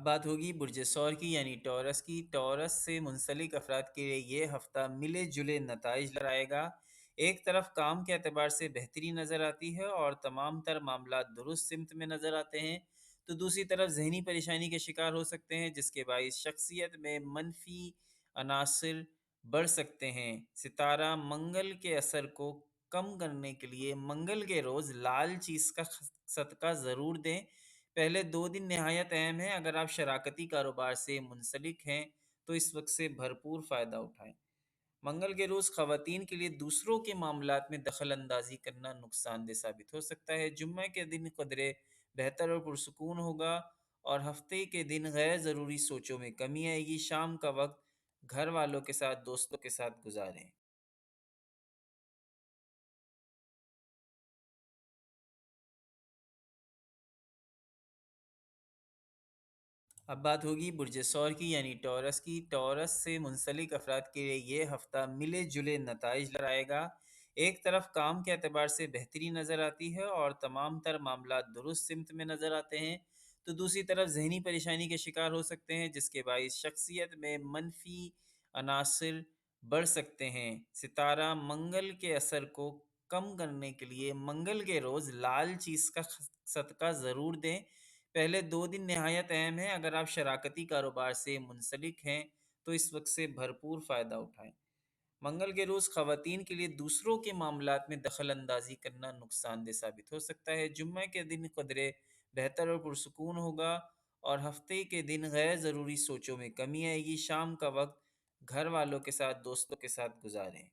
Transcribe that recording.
بات ہوگی برج سور کی یعنی ٹورس کی۔ ٹورس سے منسلک افراد کے لیے یہ ہفتہ ملے جلے نتائج لائے گا۔ ایک طرف کام کے اعتبار سے بہتری نظر آتی ہے اور تمام تر معاملات درست سمت میں نظر آتے ہیں، تو دوسری طرف ذہنی پریشانی کے شکار ہو سکتے ہیں، جس کے باعث شخصیت میں منفی عناصر بڑھ سکتے ہیں۔ ستارہ منگل کے اثر کو کم کرنے کے لیے منگل کے روز لال چیز کا صدقہ ضرور دیں۔ پہلے 2 دن نہایت اہم ہیں۔ اگر آپ شراکتی کاروبار سے منسلک ہیں تو اس وقت سے بھرپور فائدہ اٹھائیں۔ منگل کے روز خواتین کے لیے دوسروں کے معاملات میں دخل اندازی کرنا نقصان دہ ثابت ہو سکتا ہے۔ جمعہ کے دن قدرے بہتر اور پرسکون ہوگا اور ہفتے کے دن غیر ضروری سوچوں میں کمی آئے گی۔ شام کا وقت گھر والوں کے ساتھ دوستوں کے ساتھ گزاریں۔ اب بات ہوگی برج سور کی یعنی ٹورس کی۔ ٹورس سے منسلک افراد کے لیے یہ ہفتہ ملے جلے نتائج لائے گا۔ ایک طرف کام کے اعتبار سے بہتری نظر آتی ہے اور تمام تر معاملات درست سمت میں نظر آتے ہیں، تو دوسری طرف ذہنی پریشانی کے شکار ہو سکتے ہیں، جس کے باعث شخصیت میں منفی عناصر بڑھ سکتے ہیں۔ ستارہ منگل کے اثر کو کم کرنے کے لیے منگل کے روز لال چیز کا صدقہ ضرور دیں۔ پہلے 2 دن نہایت اہم ہیں۔ اگر آپ شراکتی کاروبار سے منسلک ہیں تو اس وقت سے بھرپور فائدہ اٹھائیں۔ منگل کے روز خواتین کے لیے دوسروں کے معاملات میں دخل اندازی کرنا نقصان دہ ثابت ہو سکتا ہے۔ جمعہ کے دن قدرے بہتر اور پرسکون ہوگا اور ہفتے کے دن غیر ضروری سوچوں میں کمی آئے گی۔ شام کا وقت گھر والوں کے ساتھ دوستوں کے ساتھ گزاریں۔